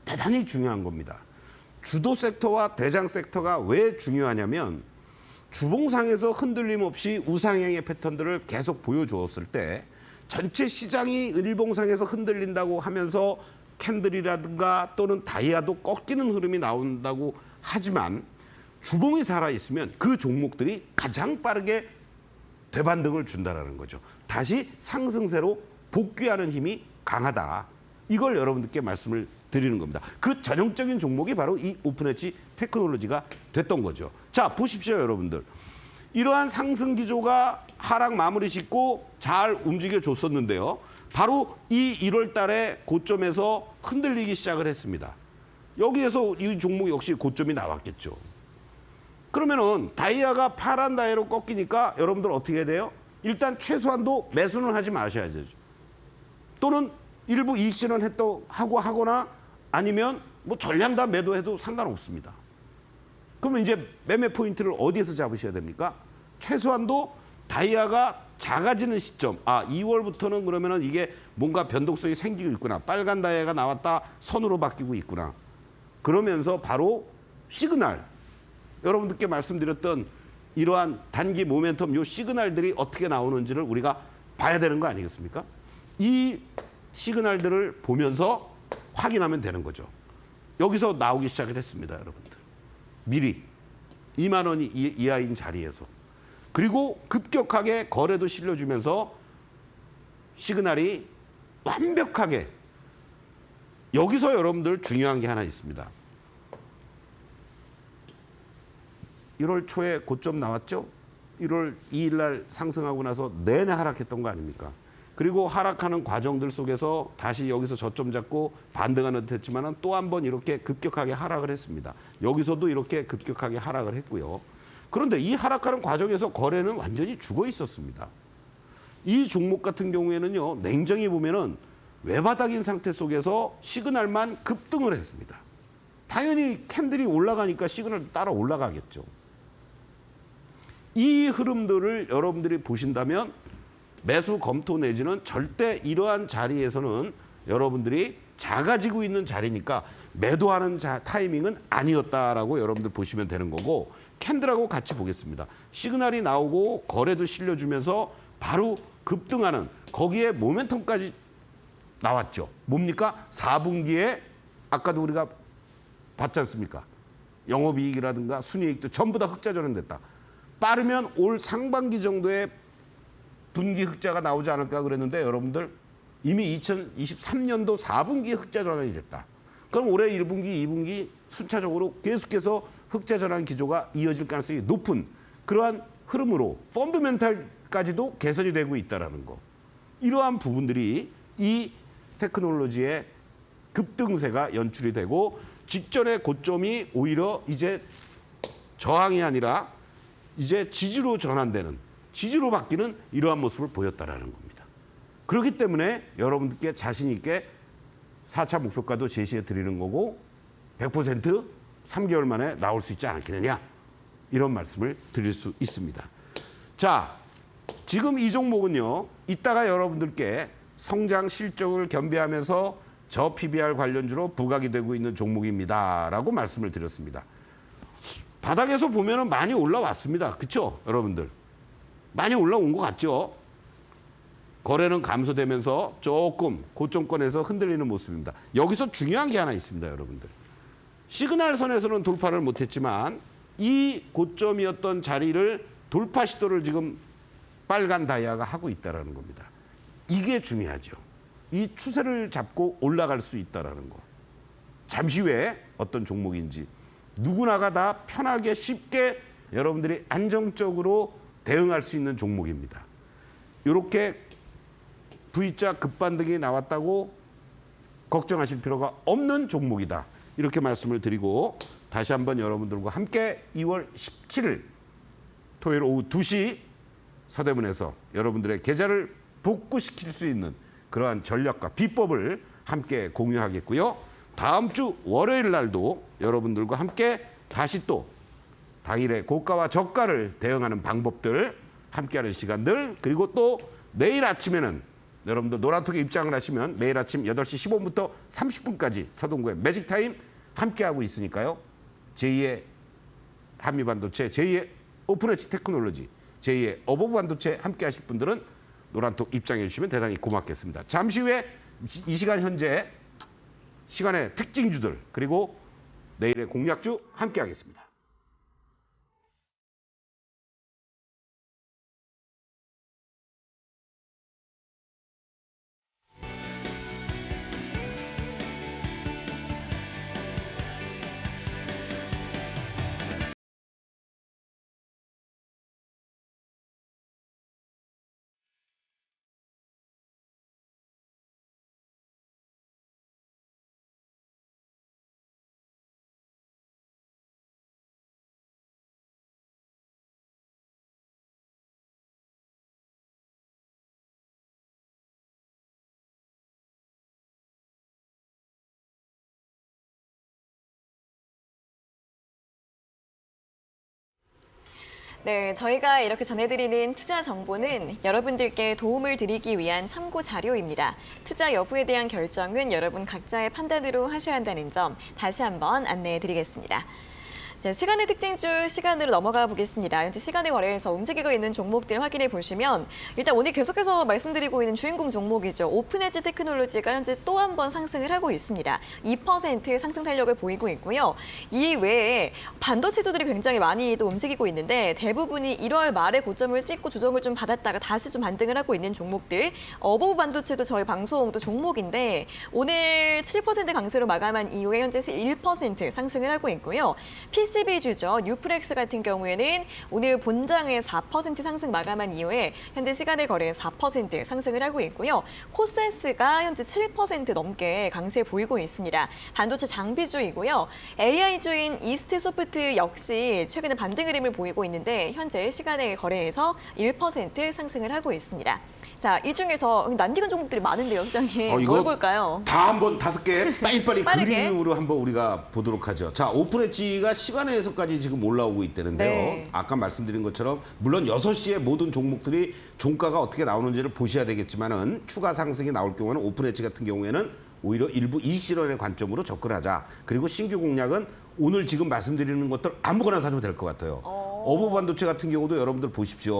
대단히 중요한 겁니다. 주도 섹터와 대장 섹터가 왜 중요하냐면 주봉상에서 흔들림 없이 우상향의 패턴들을 계속 보여주었을 때 전체 시장이 일봉상에서 흔들린다고 하면서 캔들이라든가 또는 다이아도 꺾이는 흐름이 나온다고 하지만 주봉이 살아있으면 그 종목들이 가장 빠르게 되반등을 준다는 거죠. 다시 상승세로 복귀하는 힘이 강하다. 이걸 여러분들께 말씀을 드리는 겁니다. 그 전형적인 종목이 바로 이 오픈엣지 테크놀로지가 됐던 거죠. 자, 보십시오, 여러분들. 이러한 상승 기조가 하락 마무리 짓고 잘 움직여 줬었는데요. 바로 이 1월 달에 고점에서 흔들리기 시작을 했습니다. 여기에서 이 종목 역시 고점이 나왔겠죠. 그러면은 다이아가 파란 다이아로 꺾이니까 여러분들 어떻게 해야 돼요? 일단 최소한도 매수는 하지 마셔야 되죠. 또는 일부 이익 실현 하거나 아니면 뭐 전량 다 매도해도 상관없습니다. 그러면 이제 매매 포인트를 어디에서 잡으셔야 됩니까? 최소한도 다이아가 작아지는 시점. 2월부터는 그러면은 이게 뭔가 변동성이 생기고 있구나. 빨간 다이아가 나왔다 선으로 바뀌고 있구나. 그러면서 바로 시그널. 여러분들께 말씀드렸던 이러한 단기 모멘텀 요 시그널들이 어떻게 나오는지를 우리가 봐야 되는 거 아니겠습니까? 이 시그널들을 보면서 확인하면 되는 거죠. 여기서 나오기 시작을 했습니다, 여러분들. 미리 2만 원이 이하인 자리에서. 그리고 급격하게 거래도 실려주면서 시그널이 완벽하게 여기서 여러분들 중요한 게 하나 있습니다. 1월 초에 고점 나왔죠? 1월 2일 날 상승하고 나서 내내 하락했던 거 아닙니까? 그리고 하락하는 과정들 속에서 다시 여기서 저점 잡고 반등하는 듯 했지만 또 한 번 이렇게 급격하게 하락을 했습니다. 여기서도 이렇게 급격하게 하락을 했고요. 그런데 이 하락하는 과정에서 거래는 완전히 죽어 있었습니다. 이 종목 같은 경우에는요, 냉정히 보면은 외바닥인 상태 속에서 시그널만 급등을 했습니다. 당연히 캔들이 올라가니까 시그널 따라 올라가겠죠. 이 흐름들을 여러분들이 보신다면 매수 검토 내지는 절대 이러한 자리에서는 여러분들이 작아지고 있는 자리니까 매도하는 타이밍은 아니었다라고 여러분들 보시면 되는 거고, 캔들하고 같이 보겠습니다. 시그널이 나오고 거래도 실려주면서 바로 급등하는 거기에 모멘텀까지 나왔죠. 뭡니까? 4분기에 아까도 우리가 봤지 않습니까? 영업이익이라든가 순이익도 전부 다 흑자 전환됐다. 빠르면 올 상반기 정도에 분기 흑자가 나오지 않을까 그랬는데 여러분들 이미 2023년도 4분기에 흑자 전환이 됐다. 그럼 올해 1분기, 2분기 순차적으로 계속해서 흑자 전환 기조가 이어질 가능성이 높은 그러한 흐름으로 펀더멘탈까지도 개선이 되고 있다는 거. 이러한 부분들이 이 테크놀로지의 급등세가 연출이 되고 직전의 고점이 오히려 이제 저항이 아니라 이제 지지로 전환되는, 지지로 바뀌는 이러한 모습을 보였다라는 겁니다. 그렇기 때문에 여러분들께 자신 있게 4차 목표가도 제시해 드리는 거고 100% 3개월 만에 나올 수 있지 않겠느냐 이런 말씀을 드릴 수 있습니다. 자, 지금 이 종목은요. 이따가 여러분들께 성장 실적을 겸비하면서 저 PBR 관련주로 부각이 되고 있는 종목입니다라고 말씀을 드렸습니다. 바닥에서 보면은 많이 올라왔습니다. 그렇죠? 여러분들. 많이 올라온 것 같죠? 거래는 감소되면서 조금 고점권에서 흔들리는 모습입니다. 여기서 중요한 게 하나 있습니다, 여러분들. 시그널선에서는 돌파를 못했지만 이 고점이었던 자리를 돌파 시도를 지금 빨간 다이아가 하고 있다는 겁니다. 이게 중요하죠. 이 추세를 잡고 올라갈 수 있다는 거. 잠시 후에 어떤 종목인지 누구나가 다 편하게 쉽게 여러분들이 안정적으로 대응할 수 있는 종목입니다. 이렇게 V자 급반등이 나왔다고 걱정하실 필요가 없는 종목이다. 이렇게 말씀을 드리고 다시 한번 여러분들과 함께 2월 17일 토요일 오후 2시 서대문에서 여러분들의 계좌를 복구시킬 수 있는 그러한 전략과 비법을 함께 공유하겠고요. 다음 주 월요일 날도 여러분들과 함께 다시 또 당일의 고가와 저가를 대응하는 방법들 함께하는 시간들 그리고 또 내일 아침에는 여러분들 노란톡에 입장을 하시면 매일 아침 8시 15분부터 30분까지 서동구의 매직타임 함께하고 있으니까요. 제2의 한미반도체, 제2의 오픈엣지 테크놀로지, 제2의 어버브 반도체 함께하실 분들은 노란톡 입장해 주시면 대단히 고맙겠습니다. 잠시 후에 이 시간 현재 시간의 특징주들 그리고 내일의 공략주 함께하겠습니다. 네, 저희가 이렇게 전해드리는 투자 정보는 여러분들께 도움을 드리기 위한 참고 자료입니다. 투자 여부에 대한 결정은 여러분 각자의 판단으로 하셔야 한다는 점 다시 한번 안내해 드리겠습니다. 자, 시간의 특징주 시간으로 넘어가 보겠습니다. 현재 시간의 거래에서 움직이고 있는 종목들 확인해 보시면 일단 오늘 계속해서 말씀드리고 있는 주인공 종목이죠. 오픈엣지 테크놀로지가 현재 또 한 번 상승을 하고 있습니다. 2% 상승 탄력을 보이고 있고요. 이 외에 반도체주들이 굉장히 많이 또 움직이고 있는데 대부분이 1월 말에 고점을 찍고 조정을 좀 받았다가 다시 좀 반등을 하고 있는 종목들. 어버브 반도체도 저희 방송도 종목인데 오늘 7% 강세로 마감한 이후에 현재 1% 상승을 하고 있고요. PCB주죠. 뉴프렉스 같은 경우에는 오늘 본장에 4% 상승 마감한 이후에 현재 시간의 거래에 4% 상승을 하고 있고요. 코세스가 현재 7% 넘게 강세 보이고 있습니다. 반도체 장비주이고요. AI주인 이스트소프트 역시 최근에 반등 흐름을 보이고 있는데 현재 시간의 거래에서 1% 상승을 하고 있습니다. 자, 이 중에서 낯익은 종목들이 많은데요, 소장님. 뭘 볼까요? 다 한번 5개 빨리빨리 빠르게. 그림으로 한번 우리가 보도록 하죠. 자, 오픈엣지가 시간에서까지 지금 올라오고 있다는데요. 네. 아까 말씀드린 것처럼 물론 6시에 모든 종목들이 종가가 어떻게 나오는지를 보셔야 되겠지만은 추가 상승이 나올 경우는 오픈엣지 같은 경우에는 오히려 일부 이실현의 관점으로 접근하자. 그리고 신규 공략은 오늘 지금 말씀드리는 것들 아무거나 사도 될 것 같아요. 어버브 반도체 같은 경우도 여러분들 보십시오.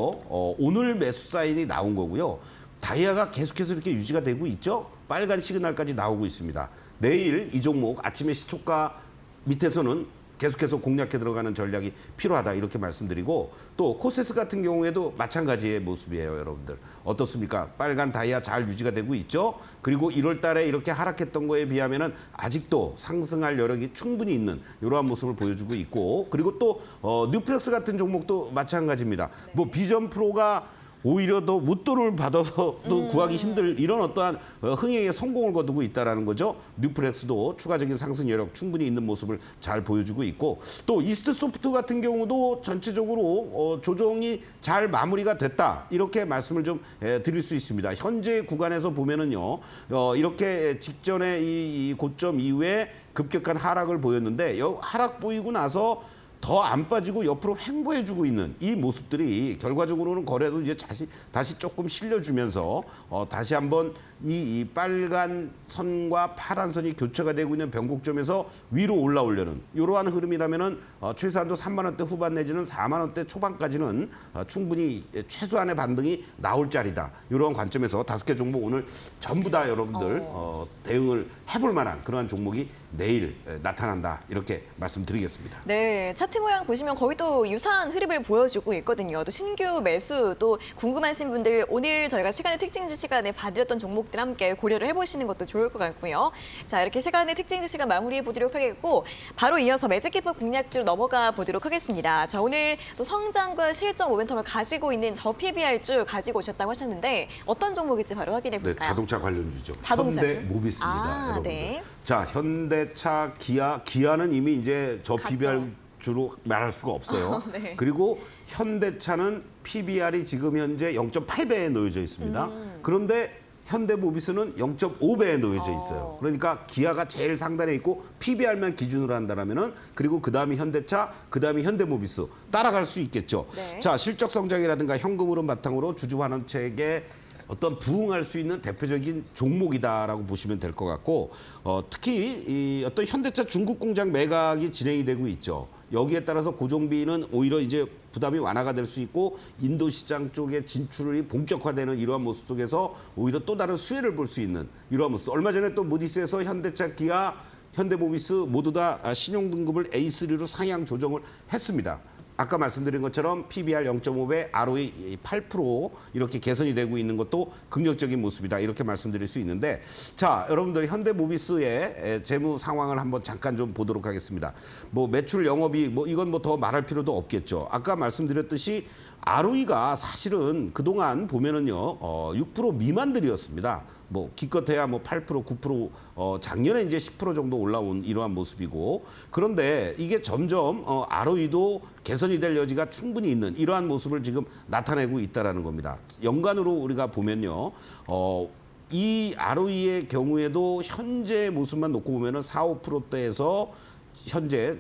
오늘 매수 사인이 나온 거고요. 다이아가 계속해서 이렇게 유지가 되고 있죠. 빨간 시그널까지 나오고 있습니다. 내일 이 종목 아침에 시초가 밑에서는 계속해서 공략해 들어가는 전략이 필요하다 이렇게 말씀드리고 또 코세스 같은 경우에도 마찬가지의 모습이에요. 여러분들 어떻습니까? 빨간 다이아 잘 유지가 되고 있죠. 그리고 1월 달에 이렇게 하락했던 거에 비하면은 아직도 상승할 여력이 충분히 있는 이러한 모습을 보여주고 있고 그리고 또 뉴플렉스 같은 종목도 마찬가지입니다. 뭐 비전 프로가 오히려 더 무도를 받아서 또 구하기 힘들 이런 어떠한 흥행의 성공을 거두고 있다는 거죠. 뉴플렉스도 추가적인 상승 여력 충분히 있는 모습을 잘 보여주고 있고 또 이스트소프트 같은 경우도 전체적으로 조정이 잘 마무리가 됐다. 이렇게 말씀을 좀 드릴 수 있습니다. 현재 구간에서 보면은요. 이렇게 직전에 이 고점 이후에 급격한 하락을 보였는데 하락 보이고 나서 더 안 빠지고 옆으로 횡보해주고 있는 이 모습들이 결과적으로는 거래도 이제 다시 조금 실려주면서 다시 한번 이 빨간 선과 파란 선이 교차가 되고 있는 변곡점에서 위로 올라오려는 이러한 흐름이라면은 최소한도 3만 원대 후반 내지는 4만 원대 초반까지는 충분히 최소한의 반등이 나올 자리다. 이런 관점에서 5개 종목 오늘 전부 다 여러분들 대응을 해볼 만한 그러한 종목이 내일 나타난다. 이렇게 말씀드리겠습니다. 네, 차트 모양 보시면 거의 또 유사한 흐름을 보여주고 있거든요. 또 신규 매수 또 궁금하신 분들 오늘 저희가 시간의 특징주 시간에 봐드렸던 종목들 함께 고려를 해보시는 것도 좋을 것 같고요. 자, 이렇게 시간의 특징주 시간 마무리해 보도록 하겠고 바로 이어서 매직기법 공략주로 넘어가 보도록 하겠습니다. 자, 오늘 또 성장과 실적 모멘텀을 가지고 있는 저 PBR주 가지고 오셨다고 하셨는데 어떤 종목일지 바로 확인해 볼까요? 네, 자동차 관련주죠. 자동차주. 현대모비스입니다, 여러분들. 네. 자, 현대차, 기아는 이미 이제 저 갔죠. PBR주로 말할 수가 없어요. 네. 그리고 현대차는 PBR이 지금 현재 0.8배에 놓여져 있습니다. 그런데 현대모비스는 0.5배에 놓여져 있어요. 그러니까 기아가 제일 상단에 있고 PBR만 기준으로 한다면은 그리고 그다음이 현대차, 그다음이 현대모비스 따라갈 수 있겠죠. 네. 자, 실적 성장이라든가 현금 흐름 바탕으로 주주 환원책에 어떤 부응할 수 있는 대표적인 종목이다라고 보시면 될 것 같고 특히 이 어떤 현대차 중국 공장 매각이 진행이 되고 있죠. 여기에 따라서 고정비는 오히려 이제 부담이 완화가 될 수 있고 인도 시장 쪽에 진출이 본격화되는 이러한 모습 속에서 오히려 또 다른 수혜를 볼 수 있는 이러한 모습. 얼마 전에 또 무디스에서 현대차, 기아, 현대모비스 모두 다 신용 등급을 A3로 상향 조정을 했습니다. 아까 말씀드린 것처럼 PBR 0.5배, ROE 8% 이렇게 개선이 되고 있는 것도 긍정적인 모습이다. 이렇게 말씀드릴 수 있는데 자, 여러분들 현대모비스의 재무 상황을 한번 잠깐 좀 보도록 하겠습니다. 뭐 매출 영업이 이건 뭐 더 말할 필요도 없겠죠. 아까 말씀드렸듯이 ROE가 사실은 그동안 보면은요, 6% 미만들이었습니다. 뭐 기껏해야 뭐 8%, 9% 작년에 이제 10% 정도 올라온 이러한 모습이고 그런데 이게 점점 ROE도 개선이 될 여지가 충분히 있는 이러한 모습을 지금 나타내고 있다라는 겁니다. 연간으로 우리가 보면요, 이 ROE의 경우에도 현재 모습만 놓고 보면은 4, 5%대에서 현재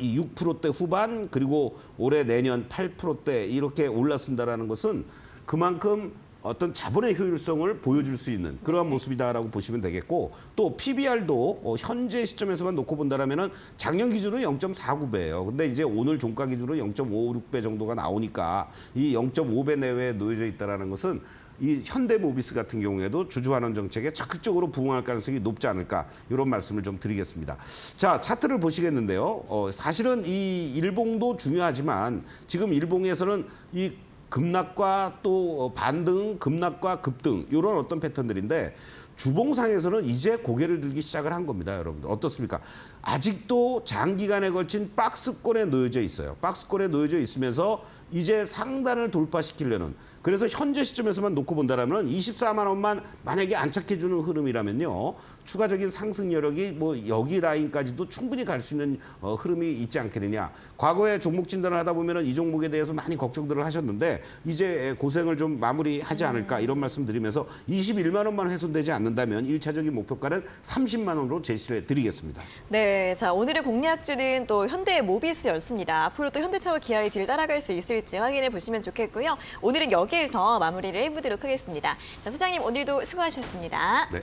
이 6%대 후반 그리고 올해 내년 8%대 이렇게 올랐습니다라는 것은 그만큼 어떤 자본의 효율성을 보여줄 수 있는 그러한 모습이다라고 보시면 되겠고 또 PBR도 현재 시점에서만 놓고 본다라면은 작년 기준으로 0.49배예요. 근데 이제 오늘 종가 기준으로 0.56배 정도가 나오니까 이 0.5배 내외에 놓여져 있다라는 것은 이 현대모비스 같은 경우에도 주주 환원 정책에 적극적으로 부응할 가능성이 높지 않을까 이런 말씀을 좀 드리겠습니다. 자, 차트를 보시겠는데요. 사실은 이 일봉도 중요하지만 지금 일봉에서는 이 급락과 또 반등, 급락과 급등 이런 어떤 패턴들인데 주봉상에서는 이제 고개를 들기 시작을 한 겁니다, 여러분들. 어떻습니까? 아직도 장기간에 걸친 박스권에 놓여져 있어요. 박스권에 놓여져 있으면서 이제 상단을 돌파시키려는 그래서 현재 시점에서만 놓고 본다라면 24만 원만 만약에 안착해주는 흐름이라면요. 추가적인 상승 여력이 뭐 여기 라인까지도 충분히 갈 수 있는 흐름이 있지 않겠느냐. 과거에 종목 진단을 하다 보면 이 종목에 대해서 많이 걱정들을 하셨는데 이제 고생을 좀 마무리하지 않을까 이런 말씀 드리면서 21만 원만 훼손되지 않는다면 1차적인 목표가는 30만 원으로 제시를 드리겠습니다. 네, 자 오늘의 공략주는 또 현대모비스였습니다. 앞으로 또 현대차와 기아의 뒤를 따라갈 수 있을지 확인해 보시면 좋겠고요. 오늘은 여기에서 마무리를 해보도록 하겠습니다. 자, 소장님 오늘도 수고하셨습니다. 네.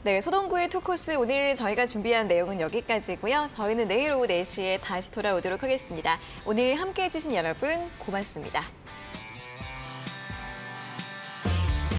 네, 소동구의 투코스 오늘 저희가 준비한 내용은 여기까지고요. 저희는 내일 오후 4시에 다시 돌아오도록 하겠습니다. 오늘 함께해 주신 여러분 고맙습니다.